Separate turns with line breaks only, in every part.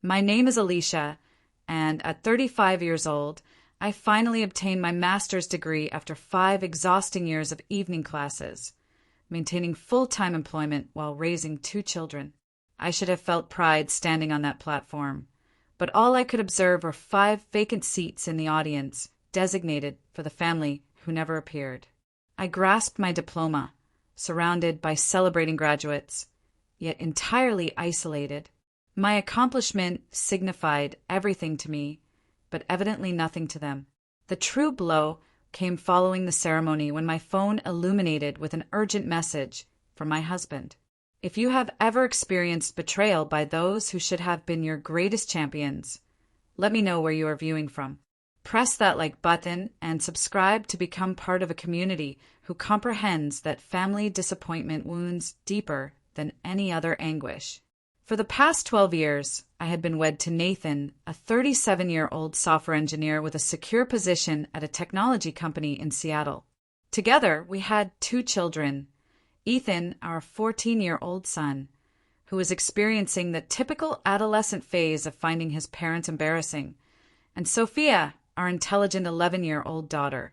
My name is Alicia, and at 35 years old, I finally obtained my master's degree after 5 exhausting years of evening classes, maintaining full-time employment while raising 2 children. I should have felt pride standing on that platform, but all I could observe were 5 vacant seats in the audience, designated for the family who never appeared. I grasped my diploma, surrounded by celebrating graduates, yet entirely isolated. My accomplishment signified everything to me, but evidently nothing to them. The true blow came following the ceremony when my phone illuminated with an urgent message from my husband. If you have ever experienced betrayal by those who should have been your greatest champions, let me know where you are viewing from. Press that like button and subscribe to become part of a community who comprehends that family disappointment wounds deeper than any other anguish. For the past 12 years, I had been wed to Nathan, a 37-year-old software engineer with a secure position at a technology company in Seattle. Together, we had 2 children. Ethan, our 14-year-old son, who was experiencing the typical adolescent phase of finding his parents embarrassing, and Sophia, our intelligent 11-year-old daughter,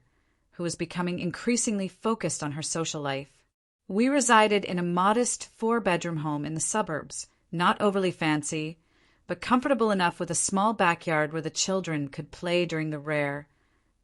who was becoming increasingly focused on her social life. We resided in a modest 4-bedroom home in the suburbs, not overly fancy, but comfortable enough with a small backyard where the children could play during the rare,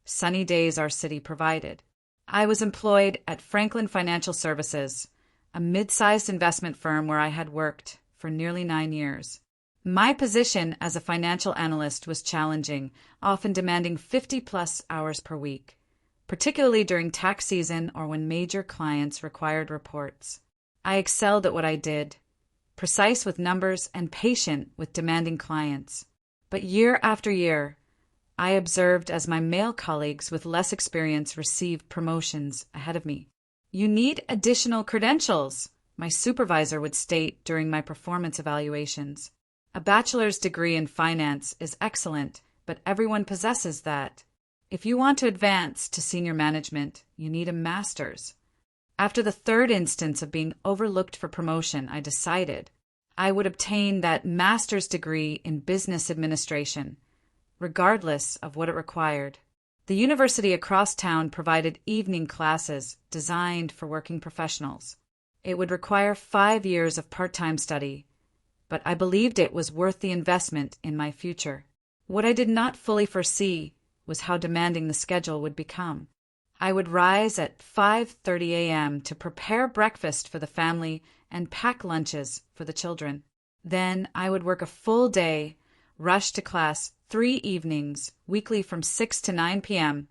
sunny days our city provided. I was employed at Franklin Financial Services, a mid-sized investment firm where I had worked for nearly 9 years. My position as a financial analyst was challenging, often demanding 50-plus hours per week, particularly during tax season or when major clients required reports. I excelled at what I did, precise with numbers and patient with demanding clients. But year after year, I observed as my male colleagues with less experience received promotions ahead of me. "You need additional credentials," my supervisor would state during my performance evaluations. "A bachelor's degree in finance is excellent, but everyone possesses that. If you want to advance to senior management, you need a master's." After the 3rd instance of being overlooked for promotion, I decided I would obtain that master's degree in business administration, regardless of what it required. The university across town provided evening classes designed for working professionals. It would require 5 years of part-time study, but I believed it was worth the investment in my future. What I did not fully foresee was how demanding the schedule would become. I would rise at 5:30 a.m. to prepare breakfast for the family and pack lunches for the children. Then I would work a full day, rush to class 3 evenings, weekly from 6 to 9 p.m.,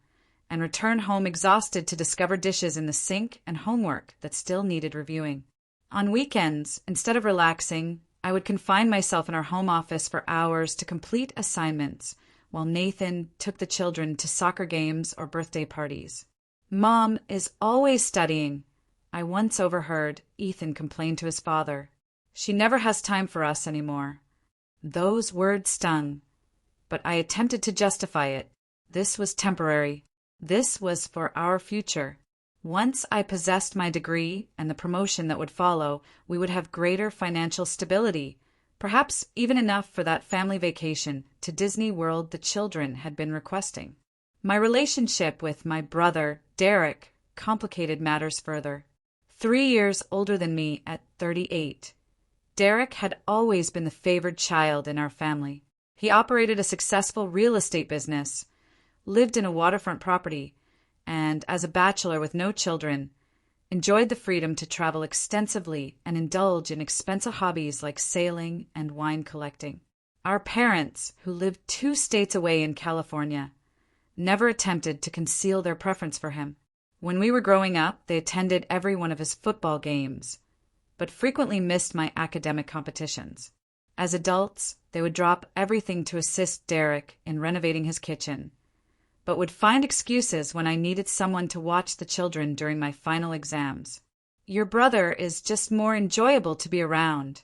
and return home exhausted to discover dishes in the sink and homework that still needed reviewing. On weekends, instead of relaxing, I would confine myself in our home office for hours to complete assignments, while Nathan took the children to soccer games or birthday parties. "Mom is always studying," I once overheard Ethan complain to his father. "She never has time for us anymore." Those words stung, but I attempted to justify it. This was temporary. This was for our future. Once I possessed my degree and the promotion that would follow, we would have greater financial stability, perhaps even enough for that family vacation to Disney World the children had been requesting. My relationship with my brother, Derek, complicated matters further. 3 years older than me at 38. Derek had always been the favored child in our family. He operated a successful real estate business, lived in a waterfront property, and, as a bachelor with no children, enjoyed the freedom to travel extensively and indulge in expensive hobbies like sailing and wine collecting. Our parents, who lived 2 states away in California, never attempted to conceal their preference for him. When we were growing up, they attended every one of his football games, but frequently missed my academic competitions. As adults, they would drop everything to assist Derek in renovating his kitchen, but would find excuses when I needed someone to watch the children during my final exams. "Your brother is just more enjoyable to be around,"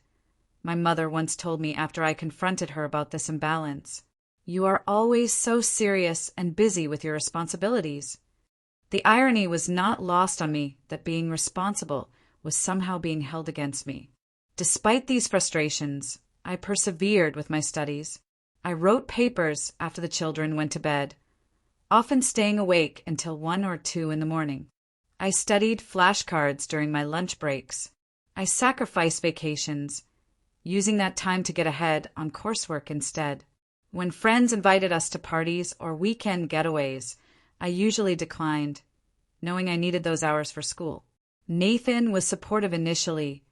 my mother once told me after I confronted her about this imbalance. "You are always so serious and busy with your responsibilities." The irony was not lost on me that being responsible was somehow being held against me. Despite these frustrations, I persevered with my studies. I wrote papers after the children went to bed, often staying awake until 1 or 2 in the morning. I studied flashcards during my lunch breaks. I sacrificed vacations, using that time to get ahead on coursework instead. When friends invited us to parties or weekend getaways, I usually declined, knowing I needed those hours for school. Nathan was supportive initially,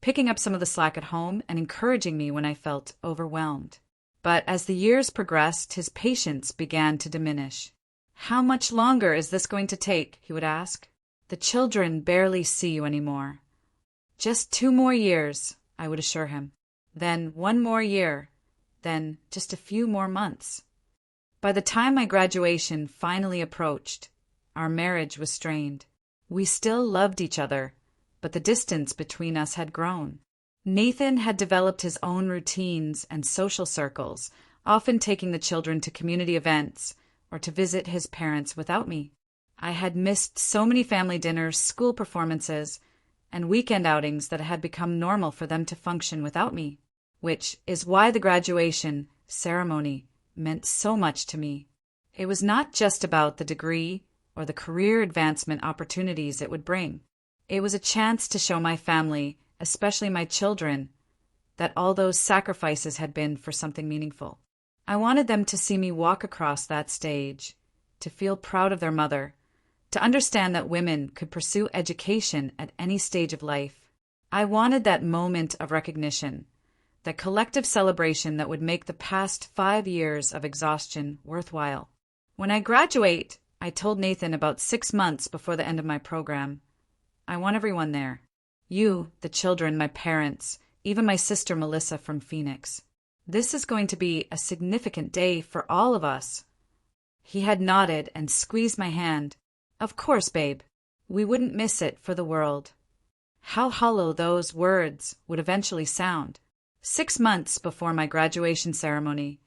picking up some of the slack at home and encouraging me when I felt overwhelmed. But as the years progressed, his patience began to diminish. "How much longer is this going to take?" he would ask. "The children barely see you anymore." "Just 2 more years," I would assure him. Then 1 more year. Then just a few more months. By the time my graduation finally approached, our marriage was strained. We still loved each other, but the distance between us had grown. Nathan had developed his own routines and social circles, often taking the children to community events or to visit his parents without me. I had missed so many family dinners, school performances, and weekend outings that it had become normal for them to function without me, which is why the graduation ceremony meant so much to me. It was not just about the degree or the career advancement opportunities it would bring. It was a chance to show my family, especially my children, that all those sacrifices had been for something meaningful. I wanted them to see me walk across that stage, to feel proud of their mother, to understand that women could pursue education at any stage of life. I wanted that moment of recognition, that collective celebration that would make the past 5 years of exhaustion worthwhile. When I graduate, I told Nathan about 6 months before the end of my program, I want everyone there. You, the children, my parents, even my sister Melissa from Phoenix. This is going to be a significant day for all of us. He had nodded and squeezed my hand. Of course, babe. We wouldn't miss it for the world. How hollow those words would eventually sound. 6 months before my graduation ceremony,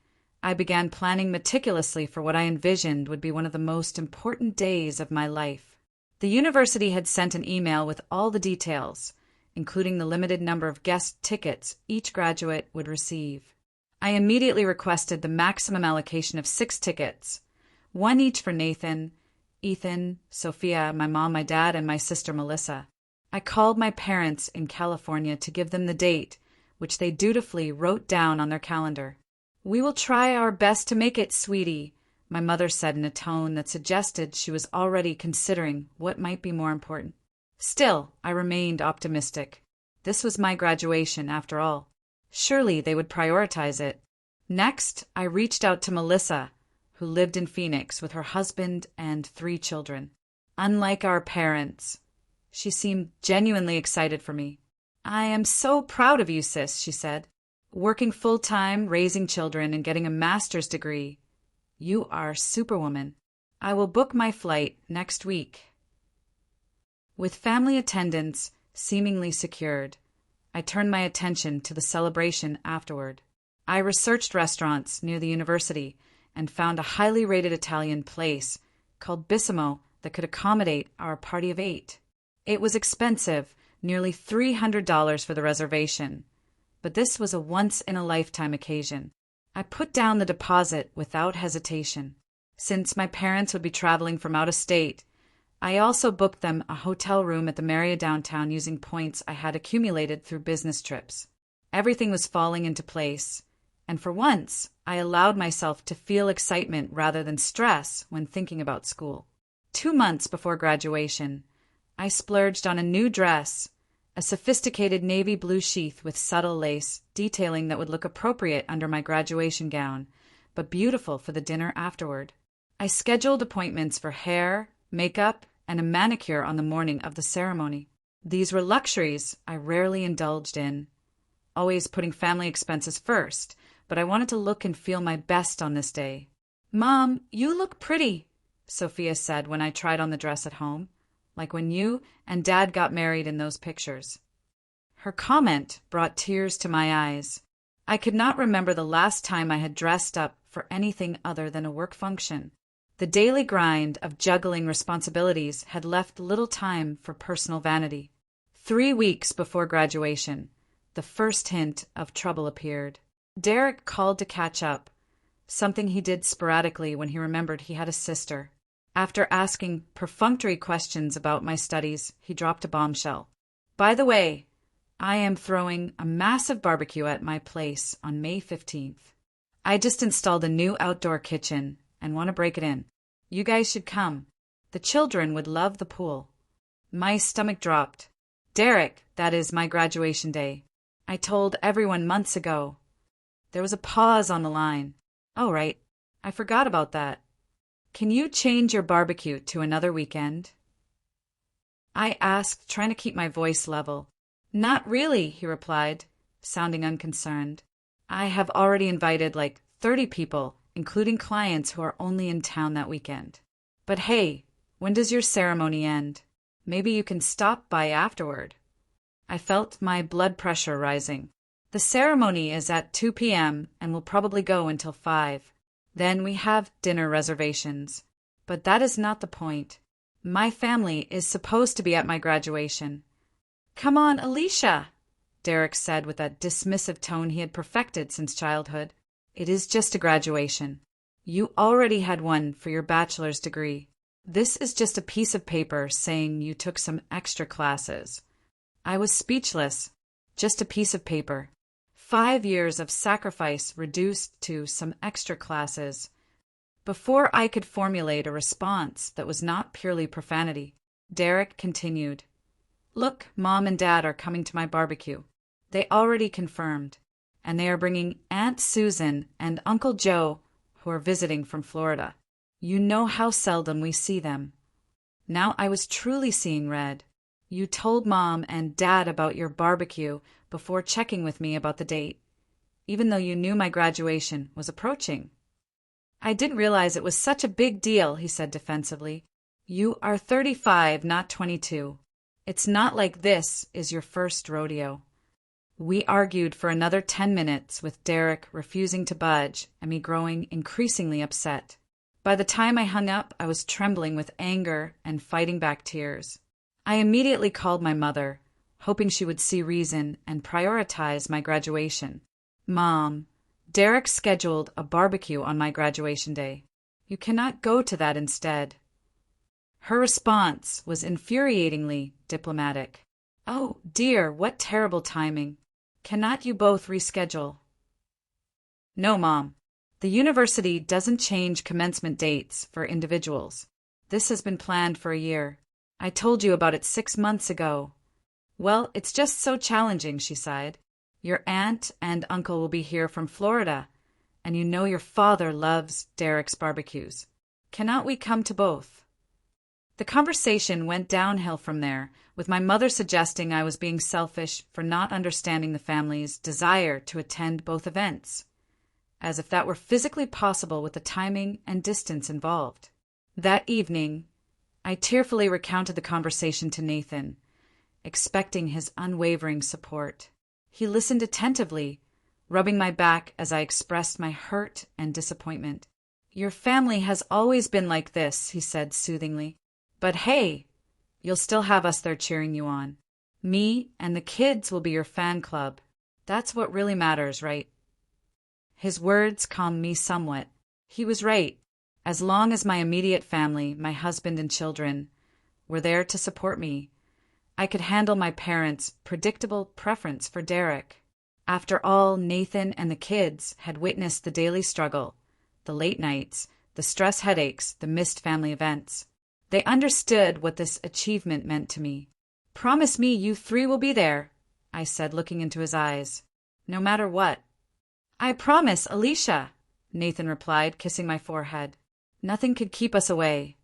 I began planning meticulously for what I envisioned would be one of the most important days of my life. The university had sent an email with all the details, including the limited number of guest tickets each graduate would receive. I immediately requested the maximum allocation of 6 tickets, 1 each for Nathan, Ethan, Sophia, my mom, my dad, and my sister Melissa. I called my parents in California to give them the date, which they dutifully wrote down on their calendar. "We will try our best to make it, sweetie," my mother said in a tone that suggested she was already considering what might be more important. Still, I remained optimistic. This was my graduation, after all. Surely they would prioritize it. Next, I reached out to Melissa, who lived in Phoenix with her husband and 3 children. Unlike our parents, she seemed genuinely excited for me. "I am so proud of you, sis," she said. "Working full-time, raising children, and getting a master's degree. You are superwoman. I will book my flight next week." With family attendance seemingly secured, I turned my attention to the celebration afterward. I researched restaurants near the university and found a highly rated Italian place called Bissimo that could accommodate our party of 8. It was expensive, nearly $300 for the reservation, but this was a once-in-a-lifetime occasion. I put down the deposit without hesitation. Since my parents would be traveling from out of state, I also booked them a hotel room at the Marriott downtown using points I had accumulated through business trips. Everything was falling into place, and for once, I allowed myself to feel excitement rather than stress when thinking about school. 2 months before graduation, I splurged on a new dress, a sophisticated navy blue sheath with subtle lace detailing that would look appropriate under my graduation gown, but beautiful for the dinner afterward. I scheduled appointments for hair, makeup, and a manicure on the morning of the ceremony. These were luxuries I rarely indulged in, always putting family expenses first, but I wanted to look and feel my best on this day. "Mom, you look pretty," Sophia said when I tried on the dress at home, like when you and Dad got married in those pictures. Her comment brought tears to my eyes. I could not remember the last time I had dressed up for anything other than a work function. The daily grind of juggling responsibilities had left little time for personal vanity. 3 weeks before graduation, the first hint of trouble appeared. Derek called to catch up, something he did sporadically when he remembered he had a sister. After asking perfunctory questions about my studies, he dropped a bombshell. By the way, I am throwing a massive barbecue at my place on May 15th. I just installed a new outdoor kitchen and want to break it in. You guys should come. The children would love the pool. My stomach dropped. Derek, that is my graduation day. I told everyone months ago. There was a pause on the line. Oh, right. I forgot about that. Can you change your barbecue to another weekend? I asked, trying to keep my voice level. Not really, he replied, sounding unconcerned. I have already invited like 30 people, including clients who are only in town that weekend. But hey, when does your ceremony end? Maybe you can stop by afterward. I felt my blood pressure rising. The ceremony is at 2 p.m. and will probably go until 5. Then we have dinner reservations. But that is not the point. My family is supposed to be at my graduation. Come on, Alicia, Derek said with that dismissive tone he had perfected since childhood. It is just a graduation. You already had one for your bachelor's degree. This is just a piece of paper saying you took some extra classes. I was speechless. Just a piece of paper. 5 years of sacrifice reduced to some extra classes. Before I could formulate a response that was not purely profanity, Derek continued. Look, Mom and Dad are coming to my barbecue. They already confirmed. And they are bringing Aunt Susan and Uncle Joe, who are visiting from Florida. You know how seldom we see them. Now I was truly seeing red. You told Mom and Dad about your barbecue before checking with me about the date, even though you knew my graduation was approaching. I didn't realize it was such a big deal, he said defensively. You are 35, not 22. It's not like this is your first rodeo. We argued for another 10 minutes, with Derek refusing to budge and me growing increasingly upset. By the time I hung up, I was trembling with anger and fighting back tears. I immediately called my mother, hoping she would see reason and prioritize my graduation. Mom, Derek scheduled a barbecue on my graduation day. You cannot go to that instead. Her response was infuriatingly diplomatic. Oh, dear, what terrible timing. Cannot you both reschedule? No, Mom. The university doesn't change commencement dates for individuals. This has been planned for a year. I told you about it 6 months ago. Well, it's just so challenging, she sighed. Your aunt and uncle will be here from Florida, and you know your father loves Derek's barbecues. Cannot we come to both? The conversation went downhill from there, with my mother suggesting I was being selfish for not understanding the family's desire to attend both events, as if that were physically possible with the timing and distance involved. That evening, I tearfully recounted the conversation to Nathan, expecting his unwavering support. He listened attentively, rubbing my back as I expressed my hurt and disappointment. Your family has always been like this, he said soothingly. But hey, you'll still have us there cheering you on. Me and the kids will be your fan club. That's what really matters, right? His words calmed me somewhat. He was right. As long as my immediate family, my husband and children, were there to support me, I could handle my parents' predictable preference for Derek. After all, Nathan and the kids had witnessed the daily struggle, the late nights, the stress headaches, the missed family events. They understood what this achievement meant to me. Promise me you 3 will be there, I said, looking into his eyes. No matter what. I promise, Alicia, Nathan replied, kissing my forehead. Nothing could keep us away.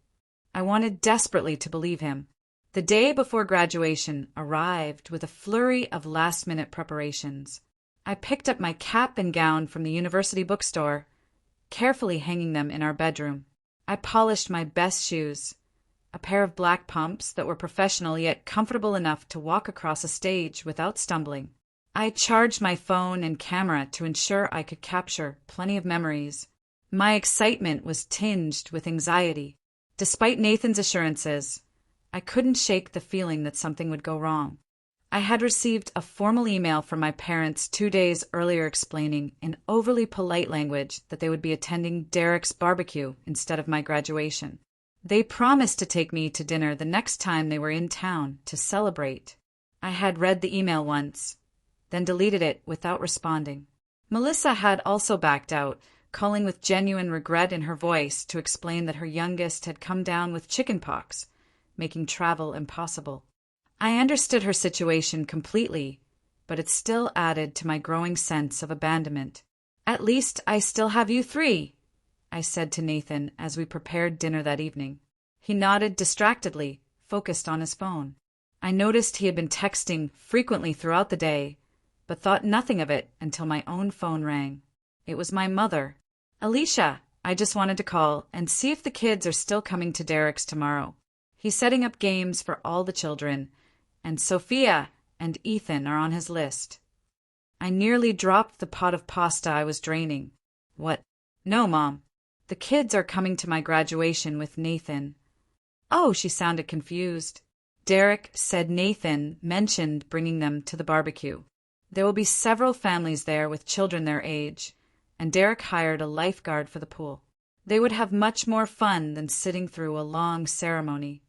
I wanted desperately to believe him. The day before graduation arrived with a flurry of last-minute preparations. I picked up my cap and gown from the university bookstore, carefully hanging them in our bedroom. I polished my best shoes, a pair of black pumps that were professional yet comfortable enough to walk across a stage without stumbling. I charged my phone and camera to ensure I could capture plenty of memories. My excitement was tinged with anxiety. Despite Nathan's assurances, I couldn't shake the feeling that something would go wrong. I had received a formal email from my parents 2 days earlier explaining in overly polite language that they would be attending Derek's barbecue instead of my graduation. They promised to take me to dinner the next time they were in town to celebrate. I had read the email once, then deleted it without responding. Melissa had also backed out, calling with genuine regret in her voice to explain that her youngest had come down with chickenpox, making travel impossible. I understood her situation completely, but it still added to my growing sense of abandonment. "At least I still have you three," I said to Nathan as we prepared dinner that evening. He nodded distractedly, focused on his phone. I noticed he had been texting frequently throughout the day, but thought nothing of it until my own phone rang. It was my mother. "Alicia, I just wanted to call and see if the kids are still coming to Derek's tomorrow. He's setting up games for all the children, and Sophia and Ethan are on his list." I nearly dropped the pot of pasta I was draining. "What? No, Mom. The kids are coming to my graduation with Nathan." "Oh," she sounded confused. Derek said Nathan mentioned bringing them to the barbecue. There will be several families there with children their age, and Derek hired a lifeguard for the pool. They would have much more fun than sitting through a long ceremony.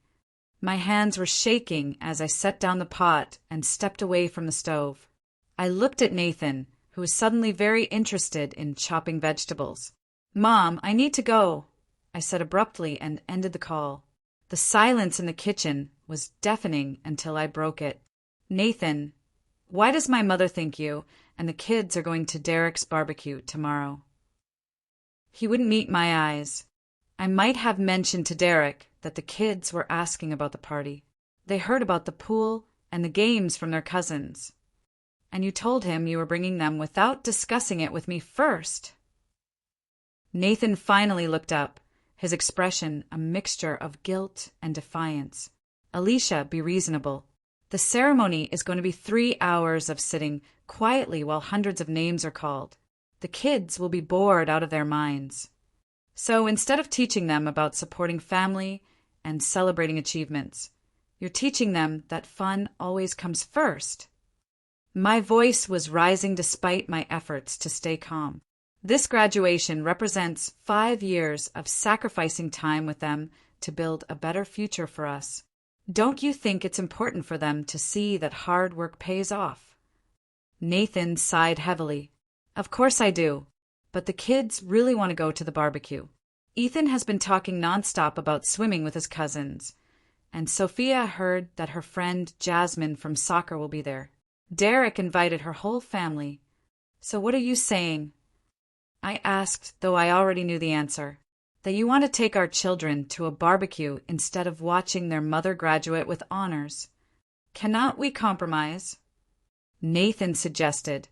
My hands were shaking as I set down the pot and stepped away from the stove. I looked at Nathan, who was suddenly very interested in chopping vegetables. "Mom, I need to go," I said abruptly and ended the call. The silence in the kitchen was deafening until I broke it. "Nathan, why does my mother think you and the kids are going to Derek's barbecue tomorrow?" He wouldn't meet my eyes. I might have mentioned to Derek that the kids were asking about the party. They heard about the pool and the games from their cousins. "And you told him you were bringing them without discussing it with me first." Nathan finally looked up, his expression a mixture of guilt and defiance. "Alicia, be reasonable. The ceremony is going to be 3 hours of sitting quietly while hundreds of names are called. The kids will be bored out of their minds. So instead of teaching them about supporting family and celebrating achievements, you're teaching them that fun always comes first." My voice was rising despite my efforts to stay calm. "This graduation represents 5 years of sacrificing time with them to build a better future for us. Don't you think it's important for them to see that hard work pays off?" Nathan sighed heavily. "Of course I do, but the kids really want to go to the barbecue. Ethan has been talking nonstop about swimming with his cousins, and Sophia heard that her friend Jasmine from soccer will be there. Derek invited her whole family. So what are you saying?" I asked, though I already knew the answer. "That you want to take our children to a barbecue instead of watching their mother graduate with honors. Cannot we compromise?" Nathan suggested,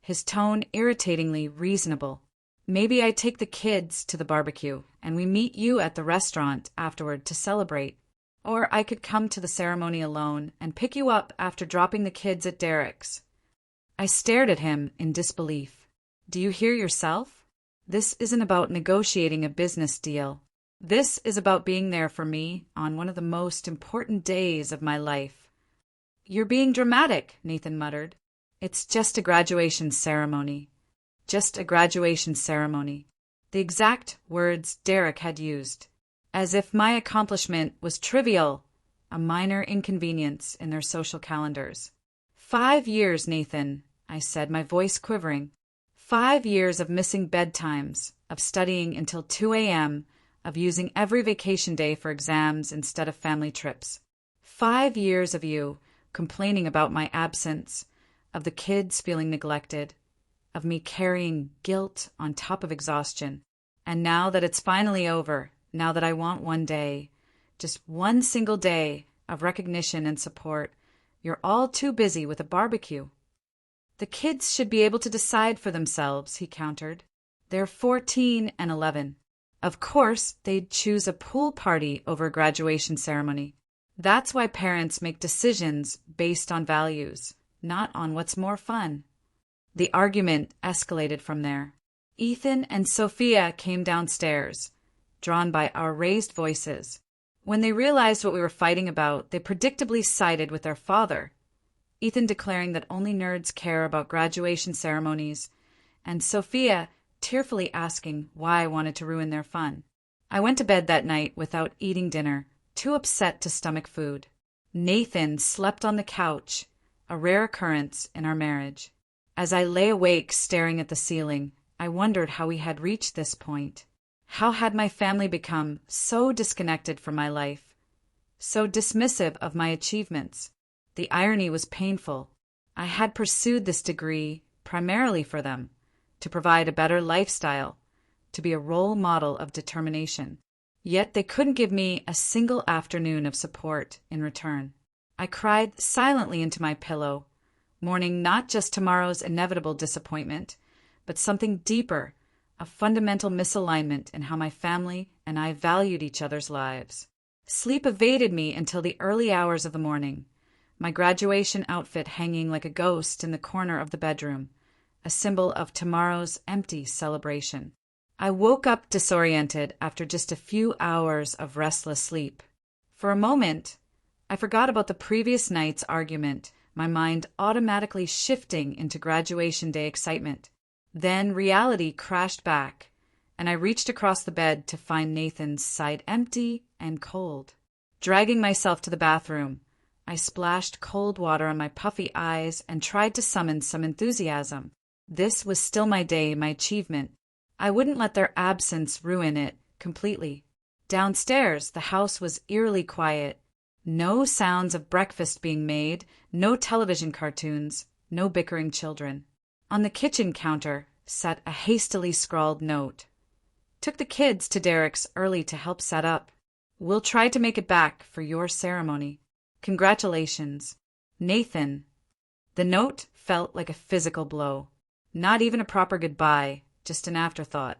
his tone irritatingly reasonable. "Maybe I take the kids to the barbecue and we meet you at the restaurant afterward to celebrate. Or I could come to the ceremony alone and pick you up after dropping the kids at Derek's." I stared at him in disbelief. "Do you hear yourself? This isn't about negotiating a business deal. This is about being there for me on one of the most important days of my life." "You're being dramatic," Nathan muttered. "It's just a graduation ceremony. Just a graduation ceremony." The exact words Derek had used. As if my accomplishment was trivial, a minor inconvenience in their social calendars. 5 years, Nathan," I said, my voice quivering. 5 years of missing bedtimes, of studying until 2 a.m., of using every vacation day for exams instead of family trips. 5 years of you complaining about my absence, of the kids feeling neglected, of me carrying guilt on top of exhaustion. And now that it's finally over, now that I want one day, just one single day of recognition and support, you're all too busy with a barbecue. "The kids should be able to decide for themselves," he countered. "They're 14 and 11. Of course, they'd choose a pool party over a graduation ceremony. That's why parents make decisions based on values, not on what's more fun." The argument escalated from there. Ethan and Sophia came downstairs, drawn by our raised voices. When they realized what we were fighting about, they predictably sided with their father. Ethan declaring that only nerds care about graduation ceremonies, and Sophia tearfully asking why I wanted to ruin their fun. I went to bed that night without eating dinner, too upset to stomach food. Nathan slept on the couch, a rare occurrence in our marriage. As I lay awake staring at the ceiling, I wondered how we had reached this point. How had my family become so disconnected from my life, so dismissive of my achievements? The irony was painful. I had pursued this degree primarily for them, to provide a better lifestyle, to be a role model of determination. Yet they couldn't give me a single afternoon of support in return. I cried silently into my pillow, mourning not just tomorrow's inevitable disappointment, but something deeper, a fundamental misalignment in how my family and I valued each other's lives. Sleep evaded me until the early hours of the morning, my graduation outfit hanging like a ghost in the corner of the bedroom, a symbol of tomorrow's empty celebration. I woke up disoriented after just a few hours of restless sleep. For a moment, I forgot about the previous night's argument, my mind automatically shifting into graduation day excitement. Then reality crashed back, and I reached across the bed to find Nathan's side empty and cold. Dragging myself to the bathroom, I splashed cold water on my puffy eyes and tried to summon some enthusiasm. This was still my day, my achievement. I wouldn't let their absence ruin it completely. Downstairs, the house was eerily quiet. No sounds of breakfast being made, no television cartoons, no bickering children. On the kitchen counter sat a hastily scrawled note. Took the kids to Derek's early to help set up. We'll try to make it back for your ceremony. Congratulations. Nathan. The note felt like a physical blow. Not even a proper goodbye, just an afterthought.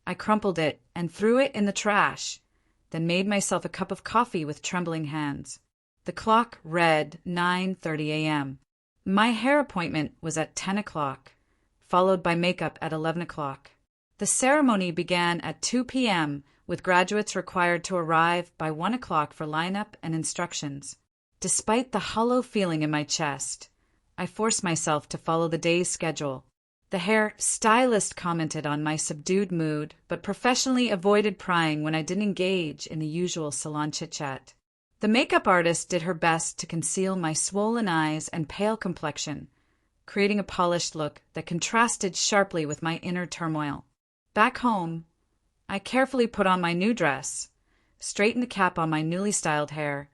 I crumpled it and threw it in the trash, then made myself a cup of coffee with trembling hands. The clock read 9:30 a.m. My hair appointment was at 10 o'clock, followed by makeup at 11 o'clock. The ceremony began at 2 p.m., with graduates required to arrive by 1 o'clock for lineup and instructions. Despite the hollow feeling in my chest, I forced myself to follow the day's schedule. The hair stylist commented on my subdued mood, but professionally avoided prying when I didn't engage in the usual salon chit-chat. The makeup artist did her best to conceal my swollen eyes and pale complexion, creating a polished look that contrasted sharply with my inner turmoil. Back home, I carefully put on my new dress, straightened the cap on my newly styled hair,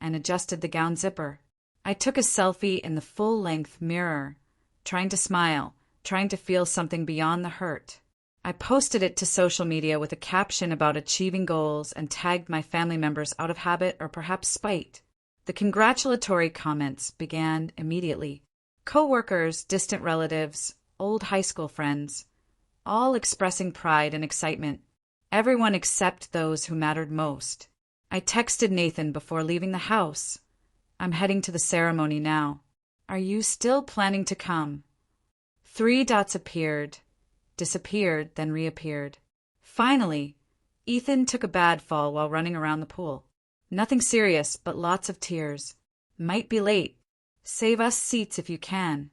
and adjusted the gown zipper. I took a selfie in the full-length mirror, trying to smile, trying to feel something beyond the hurt. I posted it to social media with a caption about achieving goals and tagged my family members out of habit or perhaps spite. The congratulatory comments began immediately. Co-workers, distant relatives, old high school friends, all expressing pride and excitement. Everyone except those who mattered most. I texted Nathan before leaving the house. I'm heading to the ceremony now. Are you still planning to come? 3 dots appeared, disappeared, then reappeared. Finally, Ethan took a bad fall while running around the pool. Nothing serious, but lots of tears. Might be late. Save us seats if you can.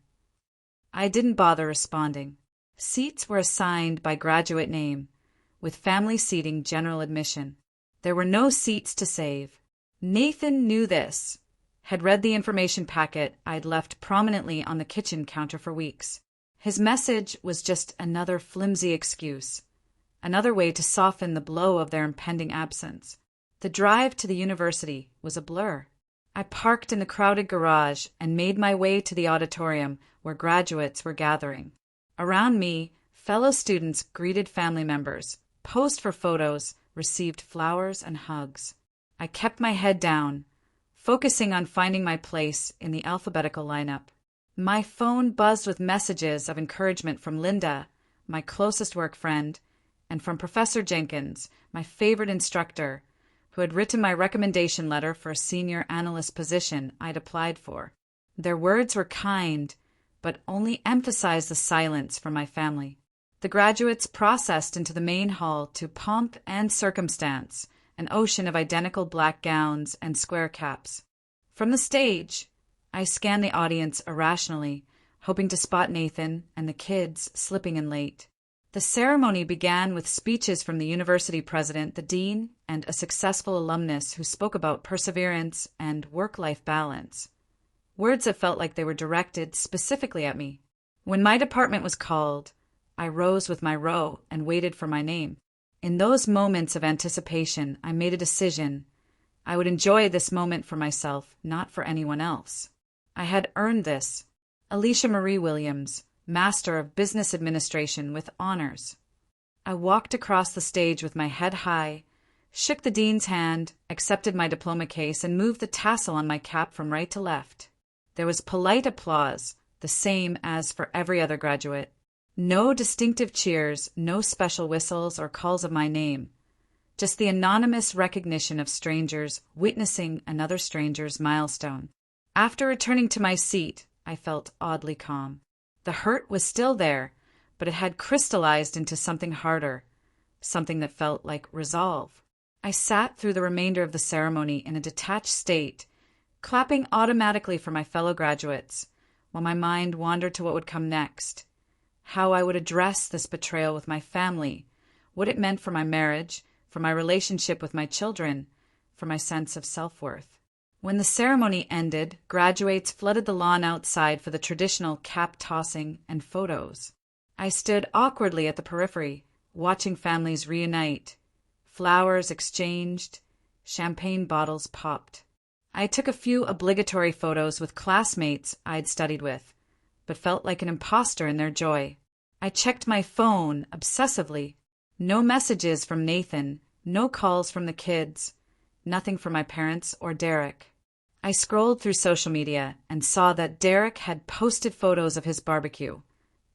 I didn't bother responding. Seats were assigned by graduate name, with family seating general admission. There were no seats to save. Nathan knew this, had read the information packet I'd left prominently on the kitchen counter for weeks. His message was just another flimsy excuse, another way to soften the blow of their impending absence. The drive to the university was a blur. I parked in the crowded garage and made my way to the auditorium where graduates were gathering. Around me, fellow students greeted family members, posed for photos, received flowers and hugs. I kept my head down, focusing on finding my place in the alphabetical lineup. My phone buzzed with messages of encouragement from Linda, my closest work friend, and from Professor Jenkins, my favorite instructor, who had written my recommendation letter for a senior analyst position I'd applied for. Their words were kind, but only emphasized the silence from my family. The graduates processed into the main hall to pomp and circumstance, an ocean of identical black gowns and square caps. From the stage, I scanned the audience irrationally, hoping to spot Nathan and the kids slipping in late. The ceremony began with speeches from the university president, the dean, and a successful alumnus who spoke about perseverance and work-life balance. Words that felt like they were directed specifically at me. When my department was called, I rose with my row and waited for my name. In those moments of anticipation, I made a decision. I would enjoy this moment for myself, not for anyone else. I had earned this. Alicia Marie Williams, Master of Business Administration with honors. I walked across the stage with my head high, shook the dean's hand, accepted my diploma case, and moved the tassel on my cap from right to left. There was polite applause, the same as for every other graduate. No distinctive cheers, no special whistles or calls of my name. Just the anonymous recognition of strangers witnessing another stranger's milestone. After returning to my seat, I felt oddly calm. The hurt was still there, but it had crystallized into something harder, something that felt like resolve. I sat through the remainder of the ceremony in a detached state, clapping automatically for my fellow graduates, while my mind wandered to what would come next. How I would address this betrayal with my family, what it meant for my marriage, for my relationship with my children, for my sense of self-worth. When the ceremony ended, graduates flooded the lawn outside for the traditional cap tossing and photos. I stood awkwardly at the periphery, watching families reunite. Flowers exchanged, champagne bottles popped. I took a few obligatory photos with classmates I'd studied with, but felt like an imposter in their joy. I checked my phone obsessively. No messages from Nathan, no calls from the kids, nothing from my parents or Derek. I scrolled through social media and saw that Derek had posted photos of his barbecue,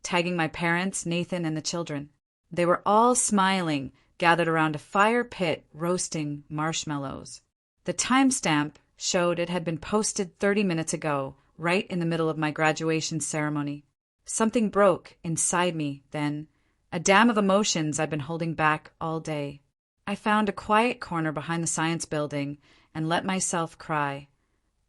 tagging my parents, Nathan, and the children. They were all smiling, gathered around a fire pit roasting marshmallows. The timestamp showed it had been posted 30 minutes ago, right in the middle of my graduation ceremony. Something broke inside me then, a dam of emotions I'd been holding back all day. I found a quiet corner behind the science building and let myself cry.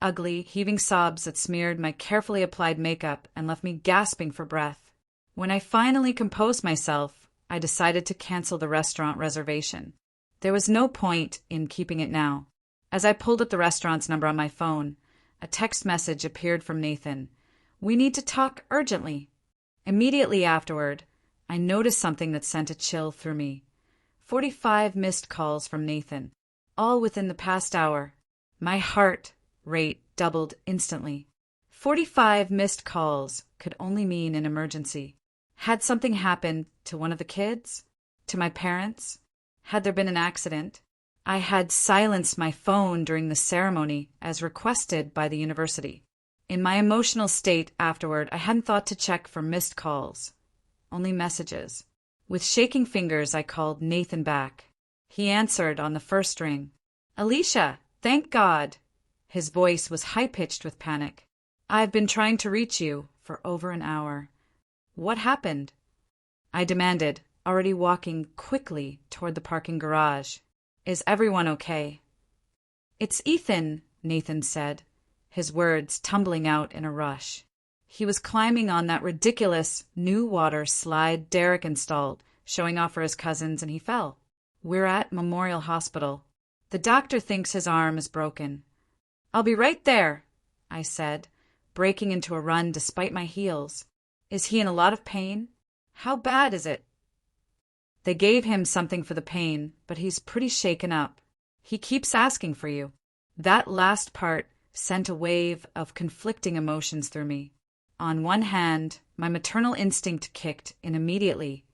Ugly, heaving sobs that smeared my carefully applied makeup and left me gasping for breath. When I finally composed myself, I decided to cancel the restaurant reservation. There was no point in keeping it now. As I pulled up the restaurant's number on my phone, a text message appeared from Nathan. "We need to talk urgently." Immediately afterward, I noticed something that sent a chill through me. 45 missed calls from Nathan, all within the past hour. My heart rate doubled instantly. 45 missed calls could only mean an emergency. Had something happened to one of the kids? To my parents? Had there been an accident? I had silenced my phone during the ceremony as requested by the university. In my emotional state afterward, I hadn't thought to check for missed calls, only messages. With shaking fingers, I called Nathan back. He answered on the first ring. "Alicia, thank God." His voice was high-pitched with panic. "I've been trying to reach you for over an hour. What happened?" I demanded, already walking quickly toward the parking garage. "Is everyone okay?" "It's Ethan," Nathan said, his words tumbling out in a rush. He was climbing on that ridiculous new water slide Derek installed, showing off for his cousins, and he fell. "We're at Memorial Hospital. The doctor thinks his arm is broken." "I'll be right there," I said, breaking into a run despite my heels. "Is he in a lot of pain? How bad is it?" "They gave him something for the pain, but he's pretty shaken up. He keeps asking for you." That last part sent a wave of conflicting emotions through me. On one hand, my maternal instinct kicked in immediately,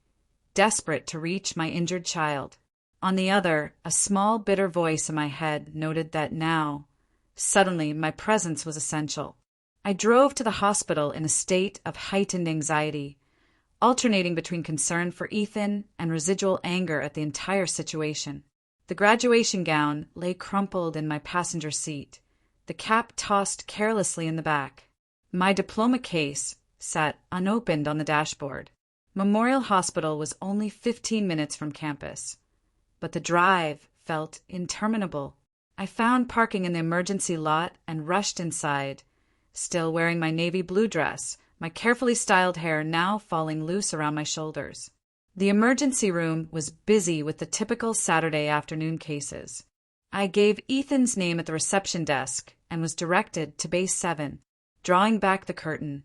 desperate to reach my injured child. On the other, a small, bitter voice in my head noted that now, suddenly, my presence was essential. I drove to the hospital in a state of heightened anxiety, alternating between concern for Ethan and residual anger at the entire situation. The graduation gown lay crumpled in my passenger seat, the cap tossed carelessly in the back. My diploma case sat unopened on the dashboard. Memorial Hospital was only 15 minutes from campus, but the drive felt interminable. I found parking in the emergency lot and rushed inside, still wearing my navy blue dress, my carefully styled hair now falling loose around my shoulders. The emergency room was busy with the typical Saturday afternoon cases. I gave Ethan's name at the reception desk and was directed to Base 7. Drawing back the curtain,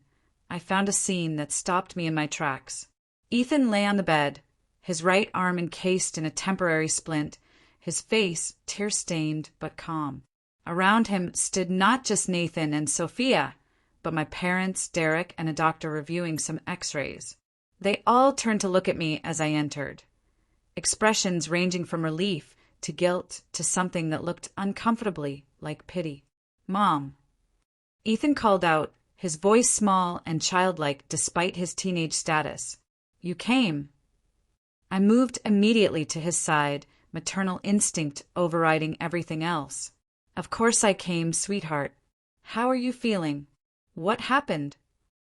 I found a scene that stopped me in my tracks. Ethan lay on the bed, his right arm encased in a temporary splint, his face tear-stained but calm. Around him stood not just Nathan and Sophia, but my parents, Derek, and a doctor reviewing some x-rays. They all turned to look at me as I entered. Expressions ranging from relief to guilt to something that looked uncomfortably like pity. "Mom." Ethan called out, his voice small and childlike despite his teenage status. "You came." I moved immediately to his side, maternal instinct overriding everything else. "Of course I came, sweetheart. How are you feeling? What happened?"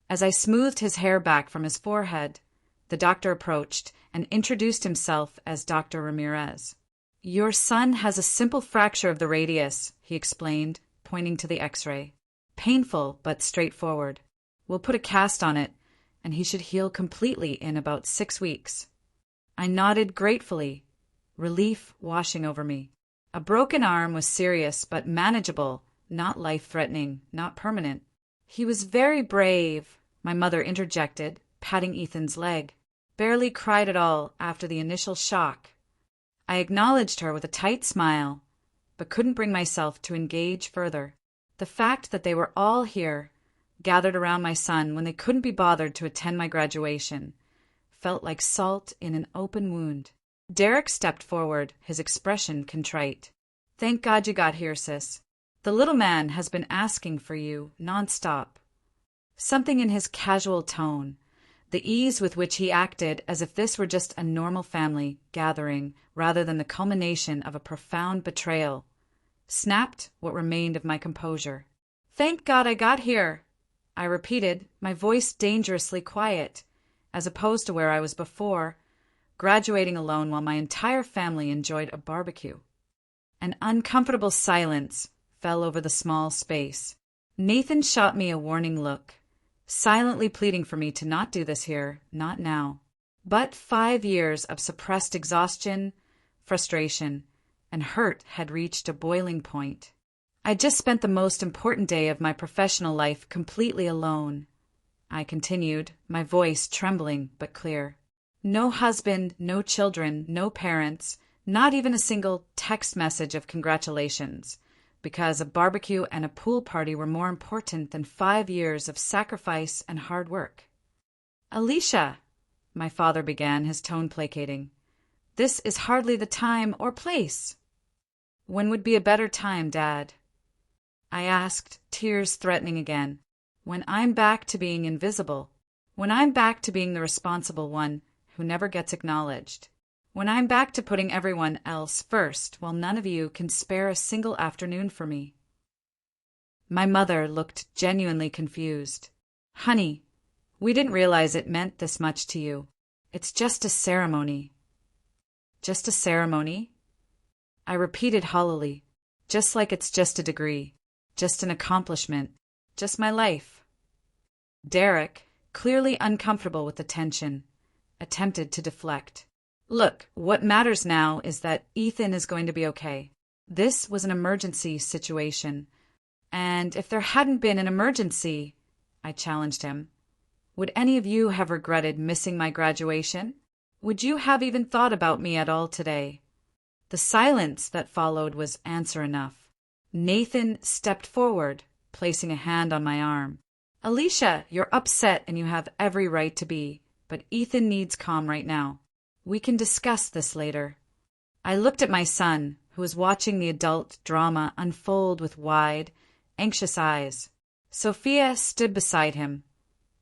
As I smoothed his hair back from his forehead, the doctor approached and introduced himself as Dr. Ramirez. "Your son has a simple fracture of the radius," he explained, pointing to the x-ray. "Painful, but straightforward. We'll put a cast on it, and he should heal completely in about 6 weeks." I nodded gratefully, relief washing over me. A broken arm was serious but manageable, not life-threatening, not permanent. "He was very brave," my mother interjected, patting Ethan's leg. "Barely cried at all after the initial shock." I acknowledged her with a tight smile, but couldn't bring myself to engage further. The fact that they were all here, gathered around my son when they couldn't be bothered to attend my graduation, felt like salt in an open wound. Derek stepped forward, his expression contrite. "Thank God you got here, sis. The little man has been asking for you nonstop." Something in his casual tone, the ease with which he acted as if this were just a normal family gathering rather than the culmination of a profound betrayal, snapped what remained of my composure. "Thank God I got here," I repeated, my voice dangerously quiet, as opposed to where I was before, graduating alone while my entire family enjoyed a barbecue. An uncomfortable silence fell over the small space. Nathan shot me a warning look, silently pleading for me to not do this here, not now. But 5 years of suppressed exhaustion, frustration, and hurt had reached a boiling point. I just spent the most important day of my professional life completely alone, I continued, my voice trembling but clear. No husband, no children, no parents, not even a single text message of congratulations, because a barbecue and a pool party were more important than 5 years of sacrifice and hard work. "Alicia," my father began, his tone placating, "this is hardly the time or place." "When would be a better time, Dad?" I asked, tears threatening again. "When I'm back to being invisible. When I'm back to being the responsible one who never gets acknowledged. When I'm back to putting everyone else first while none of you can spare a single afternoon for me." My mother looked genuinely confused. "Honey, we didn't realize it meant this much to you. It's just a ceremony." "Just a ceremony?" I repeated hollowly, "just like it's just a degree, just an accomplishment, just my life." Derek, clearly uncomfortable with the tension, attempted to deflect. "Look, what matters now is that Ethan is going to be okay. This was an emergency situation. And if there hadn't been an emergency," I challenged him, "would any of you have regretted missing my graduation? Would you have even thought about me at all today?" The silence that followed was answer enough. Nathan stepped forward, placing a hand on my arm. "Alicia, you're upset and you have every right to be, but Ethan needs calm right now. We can discuss this later." I looked at my son, who was watching the adult drama unfold with wide, anxious eyes. Sophia stood beside him,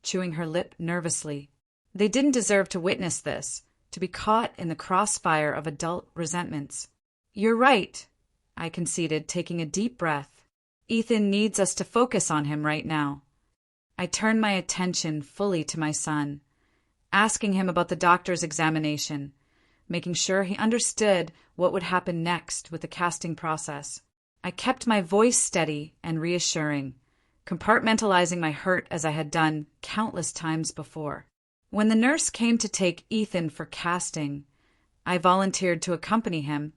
chewing her lip nervously. They didn't deserve to witness this, to be caught in the crossfire of adult resentments. "You're right," I conceded, taking a deep breath. "Ethan needs us to focus on him right now." I turned my attention fully to my son, asking him about the doctor's examination, making sure he understood what would happen next with the casting process. I kept my voice steady and reassuring, compartmentalizing my hurt as I had done countless times before. When the nurse came to take Ethan for casting, I volunteered to accompany him,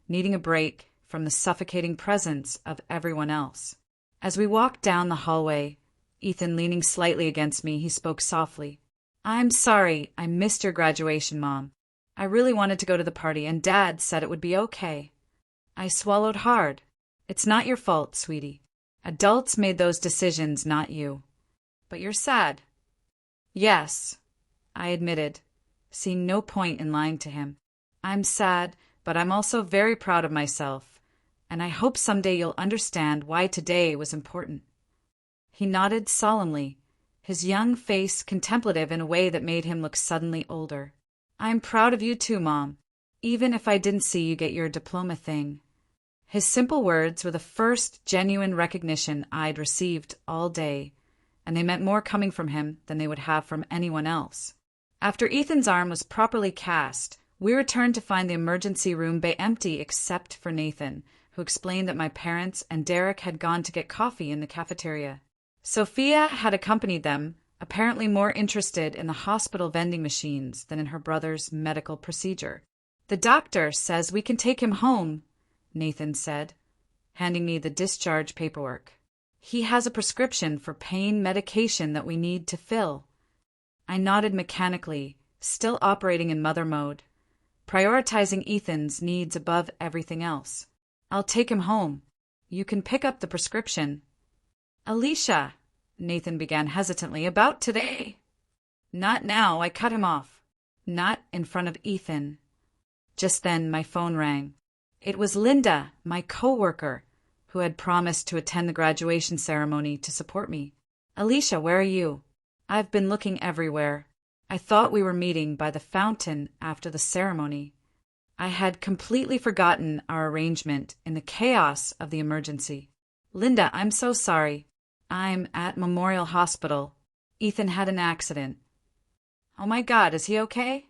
needing a break from the suffocating presence of everyone else. As we walked down the hallway, Ethan leaning slightly against me, he spoke softly. "I'm sorry I missed your graduation, Mom. I really wanted to go to the party, and Dad said it would be okay." I swallowed hard. "It's not your fault, sweetie. Adults made those decisions, not you. But you're sad." "Yes," I admitted, seeing no point in lying to him. "I'm sad, but I'm also very proud of myself, and I hope someday you'll understand why today was important." He nodded solemnly, his young face contemplative in a way that made him look suddenly older. "I'm proud of you too, Mom, even if I didn't see you get your diploma thing." His simple words were the first genuine recognition I'd received all day, and they meant more coming from him than they would have from anyone else. After Ethan's arm was properly cast, we returned to find the emergency room bay empty except for Nathan, who explained that my parents and Derek had gone to get coffee in the cafeteria. Sophia had accompanied them, apparently more interested in the hospital vending machines than in her brother's medical procedure. "The doctor says we can take him home," Nathan said, handing me the discharge paperwork. "He has a prescription for pain medication that we need to fill." I nodded mechanically, still operating in mother mode, prioritizing Ethan's needs above everything else. "I'll take him home. You can pick up the prescription." "Alicia," Nathan began hesitantly, "about today." "Not now," I cut him off. "Not in front of Ethan." Just then my phone rang. It was Linda, my coworker, who had promised to attend the graduation ceremony to support me. "Alicia, where are you? I've been looking everywhere. I thought we were meeting by the fountain after the ceremony." I had completely forgotten our arrangement in the chaos of the emergency. "Linda, I'm so sorry. I'm at Memorial Hospital. Ethan had an accident." "Oh my God, is he okay?"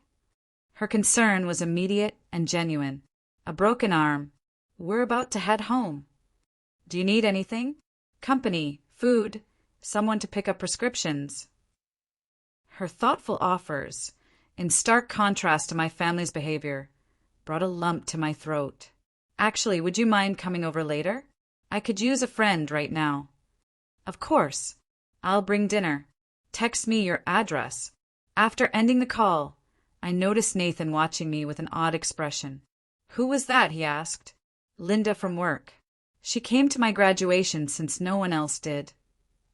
Her concern was immediate and genuine. "A broken arm. We're about to head home." "Do you need anything? Company, food, someone to pick up prescriptions?" Her thoughtful offers, in stark contrast to my family's behavior, brought a lump to my throat. "Actually, would you mind coming over later? I could use a friend right now." "Of course. I'll bring dinner. Text me your address." After ending the call, I noticed Nathan watching me with an odd expression. "Who was that?" he asked. "Linda from work. She came to my graduation since no one else did."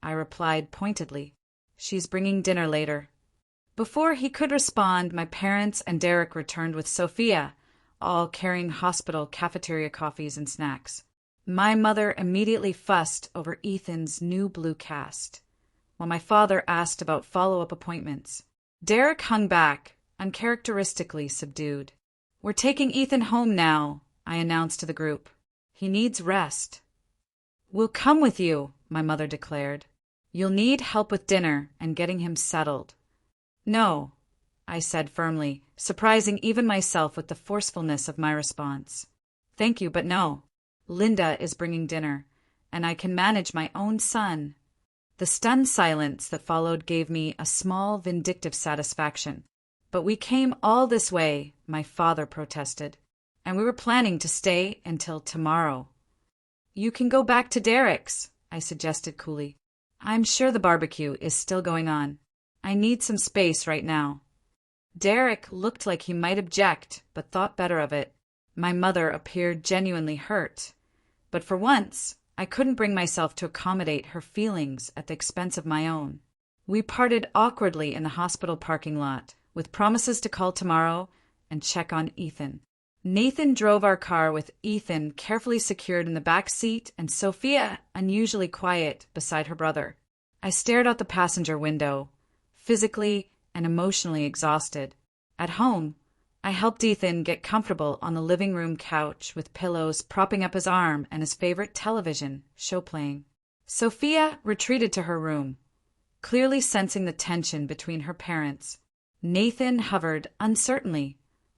I replied pointedly. "She's bringing dinner later." Before he could respond, my parents and Derek returned with Sophia, all carrying hospital cafeteria coffees and snacks. My mother immediately fussed over Ethan's new blue cast, while my father asked about follow-up appointments. Derek hung back, uncharacteristically subdued. "We're taking Ethan home now," I announced to the group. "He needs rest." "We'll come with you," my mother declared. "You'll need help with dinner and getting him settled." "No," I said firmly, surprising even myself with the forcefulness of my response. "Thank you, but no. Linda is bringing dinner, and I can manage my own son." The stunned silence that followed gave me a small vindictive satisfaction. "But we came all this way," my father protested, "and we were planning to stay until tomorrow." "You can go back to Derek's," I suggested coolly. "I'm sure the barbecue is still going on. I need some space right now." Derek looked like he might object, but thought better of it. My mother appeared genuinely hurt, but for once, I couldn't bring myself to accommodate her feelings at the expense of my own. We parted awkwardly in the hospital parking lot, with promises to call tomorrow and check on Ethan. Nathan drove our car with Ethan carefully secured in the back seat and Sophia unusually quiet beside her brother. I stared out the passenger window, physically and emotionally exhausted. At home, I helped Ethan get comfortable on the living room couch with pillows propping up his arm and his favorite television show playing. Sophia retreated to her room, clearly sensing the tension between her parents. Nathan hovered uncertainly,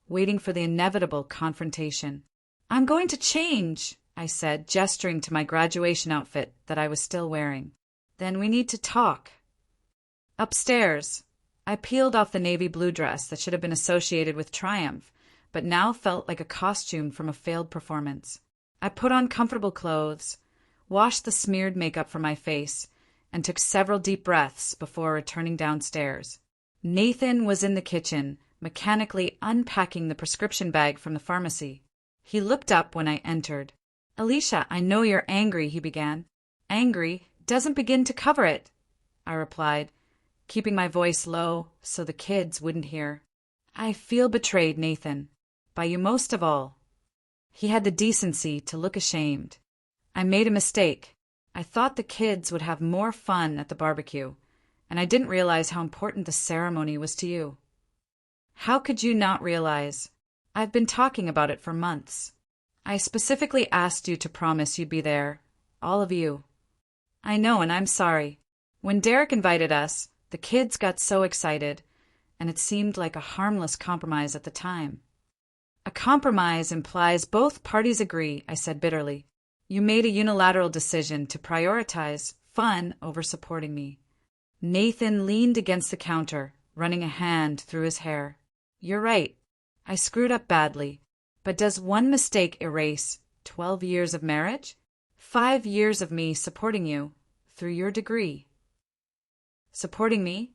waiting for the inevitable confrontation. "I'm going to change," I said, gesturing to my graduation outfit that I was still wearing. Then we need to talk. Upstairs, I peeled off the navy blue dress that should have been associated with triumph, but now felt like a costume from a failed performance. I put on comfortable clothes, washed the smeared makeup from my face, and took several deep breaths before returning downstairs. Nathan was in the kitchen, mechanically unpacking the prescription bag from the pharmacy. He looked up when I entered. "Alicia, I know you're angry," he began. "Angry doesn't begin to cover it," I replied, keeping my voice low so the kids wouldn't hear. "I feel betrayed, Nathan. By you most of all." He had the decency to look ashamed. "I made a mistake. I thought the kids would have more fun at the barbecue, and I didn't realize how important the ceremony was to you." "How could you not realize? I've been talking about it for months. I specifically asked you to promise you'd be there, all of you." "I know, and I'm sorry. When Derek invited us, the kids got so excited, and it seemed like a harmless compromise at the time." "A compromise implies both parties agree," I said bitterly. "You made a unilateral decision to prioritize fun over supporting me." Nathan leaned against the counter, running a hand through his hair. "You're right. I screwed up badly. But does one mistake erase 12 years of marriage? 5 years of me supporting you through your degree." "Supporting me?"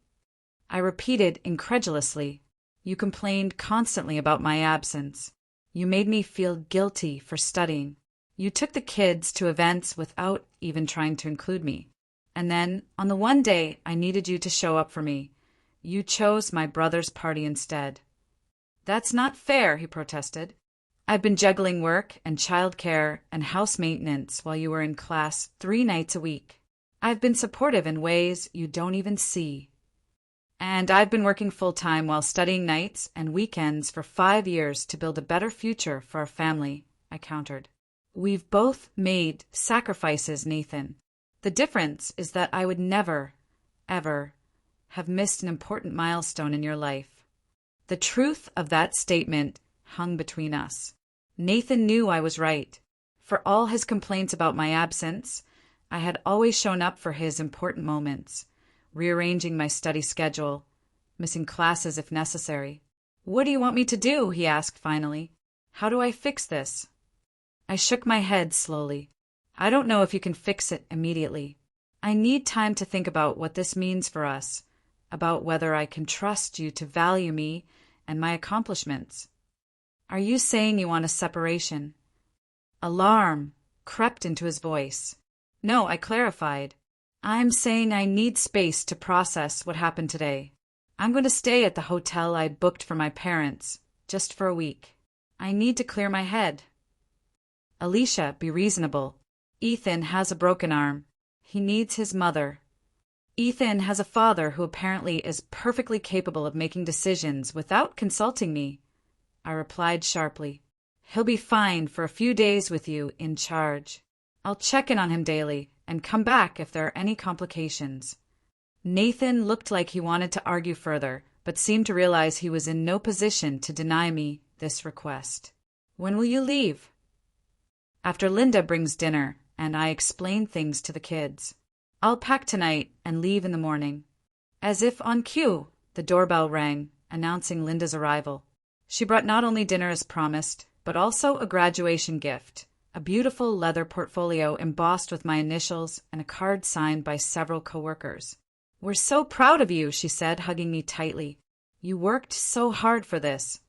I repeated incredulously. "You complained constantly about my absence. You made me feel guilty for studying. You took the kids to events without even trying to include me. And then, on the one day I needed you to show up for me, you chose my brother's party instead." "That's not fair," he protested. "I've been juggling work and childcare and house maintenance while you were in class 3 nights a week. I've been supportive in ways you don't even see. And I've been working full-time while studying nights and weekends for 5 years to build a better future for our family," I countered. "We've both made sacrifices, Nathan. The difference is that I would never, ever, have missed an important milestone in your life." The truth of that statement hung between us. Nathan knew I was right. For all his complaints about my absence, I had always shown up for his important moments, rearranging my study schedule, missing classes if necessary. "What do you want me to do?" he asked finally. "How do I fix this?" I shook my head slowly. "I don't know if you can fix it immediately. I need time to think about what this means for us, about whether I can trust you to value me and my accomplishments." "Are you saying you want a separation?" Alarm crept into his voice. "No," I clarified. "I'm saying I need space to process what happened today. I'm going to stay at the hotel I booked for my parents, just for a week. I need to clear my head." "Alicia, be reasonable. Ethan has a broken arm. He needs his mother. Ethan has a father who apparently is perfectly capable of making decisions without consulting me," I replied sharply. "He'll be fine for a few days with you in charge. I'll check in on him daily and come back if there are any complications." Nathan looked like he wanted to argue further, but seemed to realize he was in no position to deny me this request. "When will you leave?" "After Linda brings dinner and I explain things to the kids. I'll pack tonight and leave in the morning." As if on cue, the doorbell rang, announcing Linda's arrival. She brought not only dinner as promised, but also a graduation gift, a beautiful leather portfolio embossed with my initials and a card signed by several coworkers. "We're so proud of you," she said, hugging me tightly. "You worked so hard for this."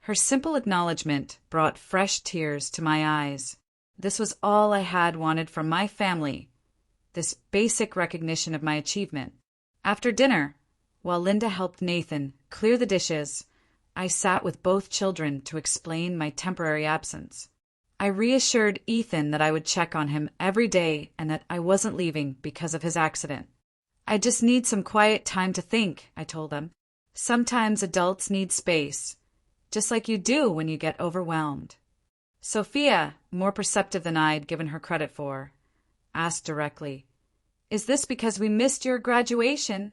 Her simple acknowledgement brought fresh tears to my eyes. This was all I had wanted from my family, this basic recognition of my achievement. After dinner, while Linda helped Nathan clear the dishes, I sat with both children to explain my temporary absence. I reassured Ethan that I would check on him every day and that I wasn't leaving because of his accident. "I just need some quiet time to think," I told them. "Sometimes adults need space, just like you do when you get overwhelmed." Sophia, more perceptive than I'd given her credit for, asked directly, "Is this because we missed your graduation?"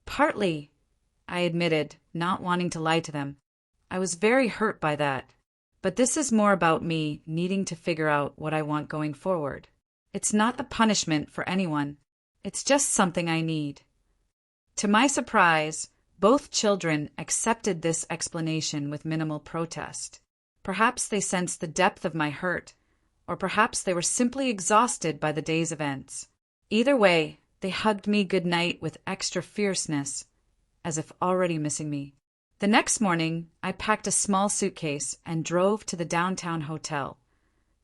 "Partly," I admitted, not wanting to lie to them. I was very hurt by that. But this is more about me needing to figure out what I want going forward. It's not a punishment for anyone. It's just something I need." To my surprise, both children accepted this explanation with minimal protest. Perhaps they sensed the depth of my hurt, or perhaps they were simply exhausted by the day's events. Either way, they hugged me goodnight with extra fierceness, as if already missing me. The next morning, I packed a small suitcase and drove to the downtown hotel,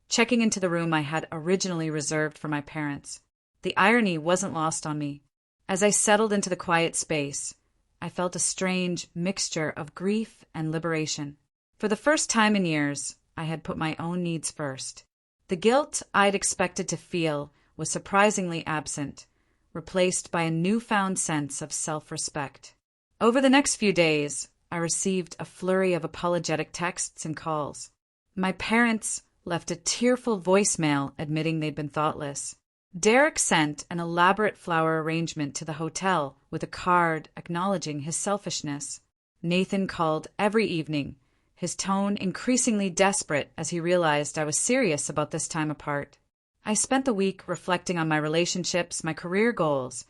checking into the room I had originally reserved for my parents. The irony wasn't lost on me. As I settled into the quiet space, I felt a strange mixture of grief and liberation. For the first time in years, I had put my own needs first. The guilt I'd expected to feel was surprisingly absent, replaced by a newfound sense of self-respect. Over the next few days, I received a flurry of apologetic texts and calls. My parents left a tearful voicemail admitting they'd been thoughtless. Derek sent an elaborate flower arrangement to the hotel with a card acknowledging his selfishness. Nathan called every evening, his tone increasingly desperate as he realized I was serious about this time apart. I spent the week reflecting on my relationships, my career goals,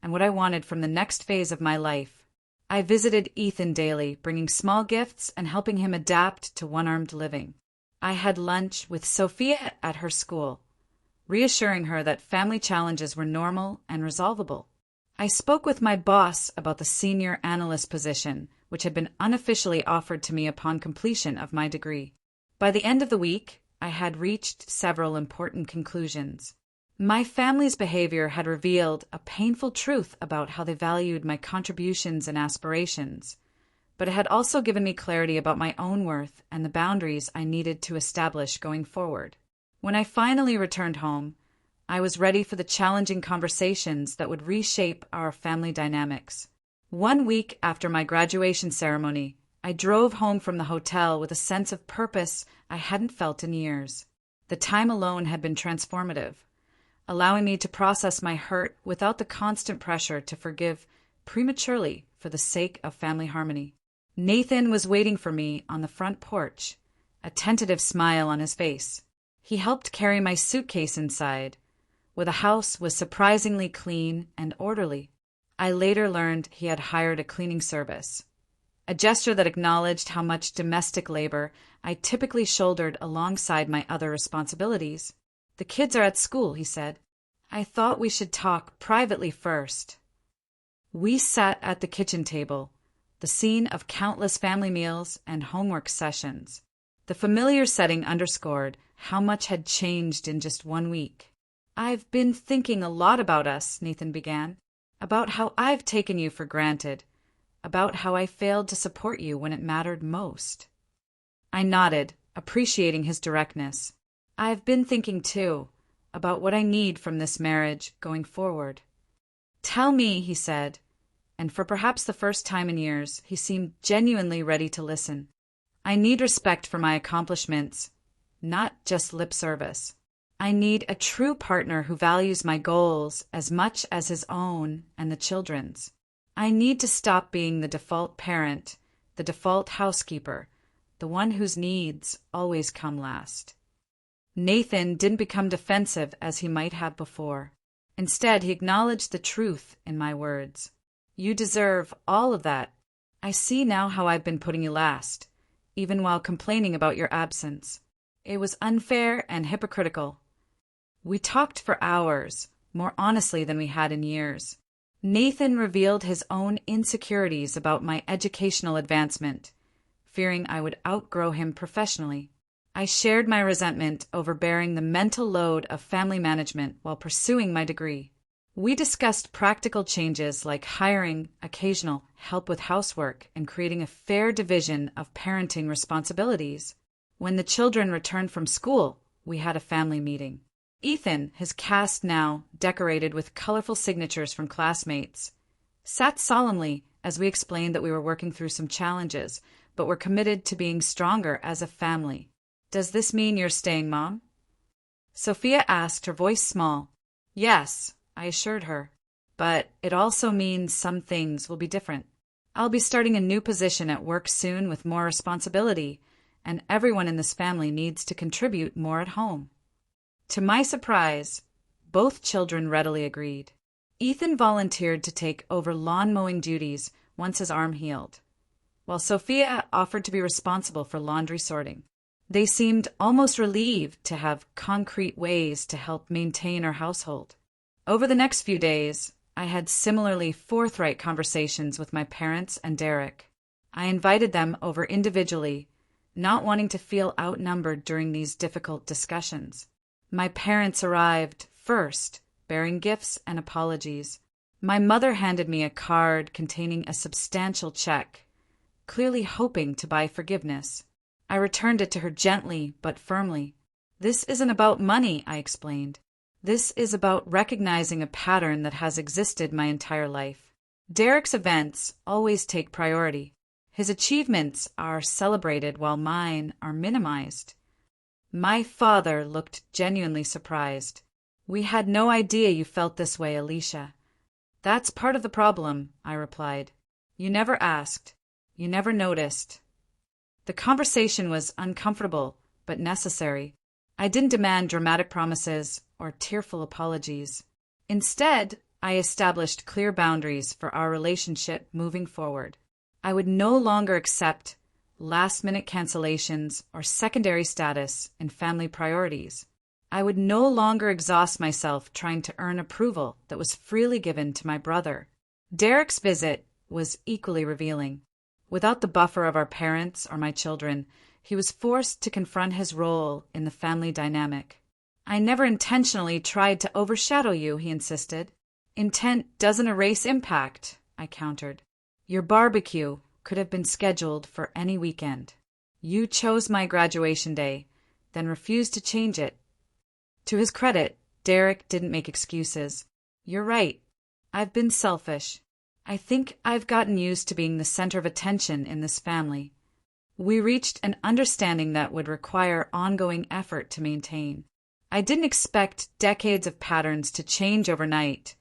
and what I wanted from the next phase of my life. I visited Ethan daily, bringing small gifts and helping him adapt to one-armed living. I had lunch with Sophia at her school, reassuring her that family challenges were normal and resolvable. I spoke with my boss about the senior analyst position, which had been unofficially offered to me upon completion of my degree. By the end of the week, I had reached several important conclusions. My family's behavior had revealed a painful truth about how they valued my contributions and aspirations, but it had also given me clarity about my own worth and the boundaries I needed to establish going forward. When I finally returned home, I was ready for the challenging conversations that would reshape our family dynamics. 1 week after my graduation ceremony, I drove home from the hotel with a sense of purpose I hadn't felt in years. The time alone had been transformative, allowing me to process my hurt without the constant pressure to forgive prematurely for the sake of family harmony. Nathan was waiting for me on the front porch, a tentative smile on his face. He helped carry my suitcase inside, where the house was surprisingly clean and orderly. I later learned he had hired a cleaning service, a gesture that acknowledged how much domestic labor I typically shouldered alongside my other responsibilities. "The kids are at school," he said. "I thought we should talk privately first." We sat at the kitchen table, the scene of countless family meals and homework sessions. The familiar setting underscored how much had changed in just 1 week. "I've been thinking a lot about us," Nathan began, "about how I've taken you for granted, about how I failed to support you when it mattered most." I nodded, appreciating his directness. "I've been thinking, too, about what I need from this marriage going forward." "Tell me," he said, and for perhaps the first time in years, he seemed genuinely ready to listen. "I need respect for my accomplishments, not just lip service. I need a true partner who values my goals as much as his own and the children's. I need to stop being the default parent, the default housekeeper, the one whose needs always come last." Nathan didn't become defensive as he might have before. Instead, he acknowledged the truth in my words. "You deserve all of that. I see now how I've been putting you last, even while complaining about your absence. It was unfair and hypocritical." We talked for hours, more honestly than we had in years. Nathan revealed his own insecurities about my educational advancement, fearing I would outgrow him professionally. I shared my resentment over bearing the mental load of family management while pursuing my degree. We discussed practical changes like hiring occasional help with housework and creating a fair division of parenting responsibilities. When the children returned from school, we had a family meeting. Ethan, his cast now decorated with colorful signatures from classmates, sat solemnly as we explained that we were working through some challenges, but were committed to being stronger as a family. "Does this mean you're staying, Mom?" Sophia asked, her voice small. "Yes," I assured her, "but it also means some things will be different. I'll be starting a new position at work soon with more responsibility, and everyone in this family needs to contribute more at home." To my surprise, both children readily agreed. Ethan volunteered to take over lawn mowing duties once his arm healed, while Sophia offered to be responsible for laundry sorting. They seemed almost relieved to have concrete ways to help maintain our household. Over the next few days, I had similarly forthright conversations with my parents and Derek. I invited them over individually, not wanting to feel outnumbered during these difficult discussions. My parents arrived first, bearing gifts and apologies. My mother handed me a card containing a substantial check, clearly hoping to buy forgiveness. I returned it to her gently but firmly. "This isn't about money," I explained. "This is about recognizing a pattern that has existed my entire life. Derek's events always take priority. His achievements are celebrated while mine are minimized." My father looked genuinely surprised. "We had no idea you felt this way, Alicia." "That's part of the problem," I replied. "You never asked. You never noticed." The conversation was uncomfortable, but necessary. I didn't demand dramatic promises or tearful apologies. Instead, I established clear boundaries for our relationship moving forward. I would no longer accept last-minute cancellations or secondary status in family priorities. I would no longer exhaust myself trying to earn approval that was freely given to my brother. Derek's visit was equally revealing. Without the buffer of our parents or my children, he was forced to confront his role in the family dynamic. "I never intentionally tried to overshadow you," he insisted. "Intent doesn't erase impact," I countered. "Your barbecue could have been scheduled for any weekend. You chose my graduation day, then refused to change it." To his credit, Derek didn't make excuses. "You're right. I've been selfish. I think I've gotten used to being the center of attention in this family." We reached an understanding that would require ongoing effort to maintain. I didn't expect decades of patterns to change overnight,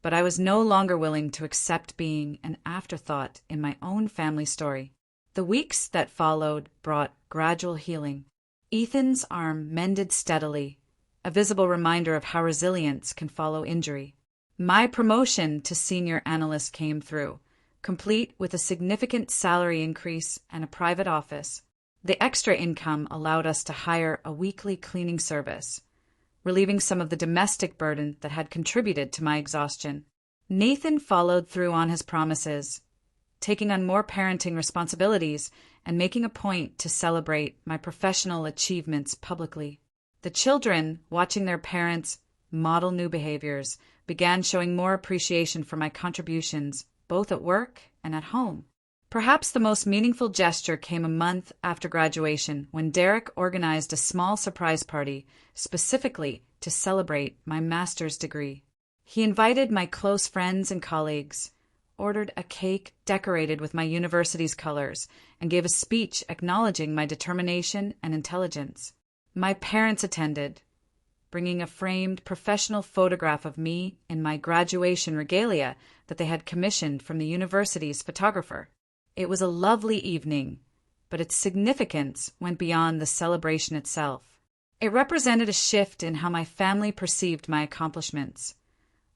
but I was no longer willing to accept being an afterthought in my own family story. The weeks that followed brought gradual healing. Ethan's arm mended steadily, a visible reminder of how resilience can follow injury. My promotion to senior analyst came through, complete with a significant salary increase and a private office. The extra income allowed us to hire a weekly cleaning service, relieving some of the domestic burden that had contributed to my exhaustion. Nathan followed through on his promises, taking on more parenting responsibilities and making a point to celebrate my professional achievements publicly. The children, watching their parents model new behaviors, began showing more appreciation for my contributions, both at work and at home. Perhaps the most meaningful gesture came a month after graduation when Derek organized a small surprise party specifically to celebrate my master's degree. He invited my close friends and colleagues, ordered a cake decorated with my university's colors, and gave a speech acknowledging my determination and intelligence. My parents attended, bringing a framed professional photograph of me in my graduation regalia that they had commissioned from the university's photographer. It was a lovely evening, but its significance went beyond the celebration itself. It represented a shift in how my family perceived my accomplishments,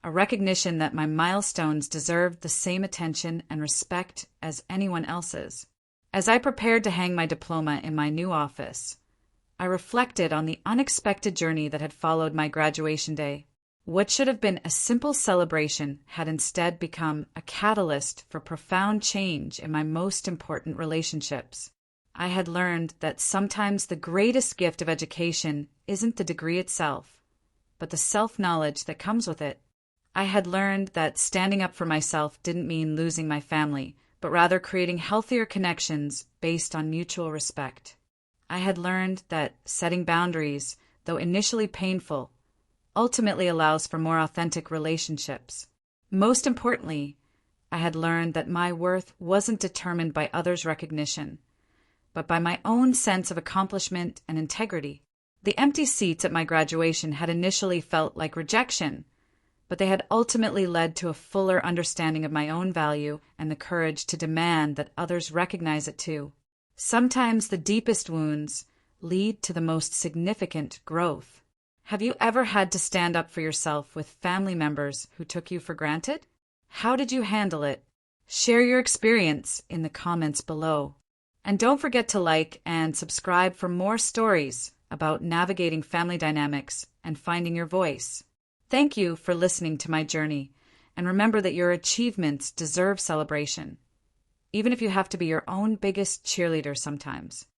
a recognition that my milestones deserved the same attention and respect as anyone else's. As I prepared to hang my diploma in my new office, I reflected on the unexpected journey that had followed my graduation day. What should have been a simple celebration had instead become a catalyst for profound change in my most important relationships. I had learned that sometimes the greatest gift of education isn't the degree itself, but the self-knowledge that comes with it. I had learned that standing up for myself didn't mean losing my family, but rather creating healthier connections based on mutual respect. I had learned that setting boundaries, though initially painful, ultimately allows for more authentic relationships. Most importantly, I had learned that my worth wasn't determined by others' recognition, but by my own sense of accomplishment and integrity. The empty seats at my graduation had initially felt like rejection, but they had ultimately led to a fuller understanding of my own value and the courage to demand that others recognize it too. Sometimes the deepest wounds lead to the most significant growth. Have you ever had to stand up for yourself with family members who took you for granted? How did you handle it? Share your experience in the comments below. And don't forget to like and subscribe for more stories about navigating family dynamics and finding your voice. Thank you for listening to my journey, and remember that your achievements deserve celebration, even if you have to be your own biggest cheerleader sometimes.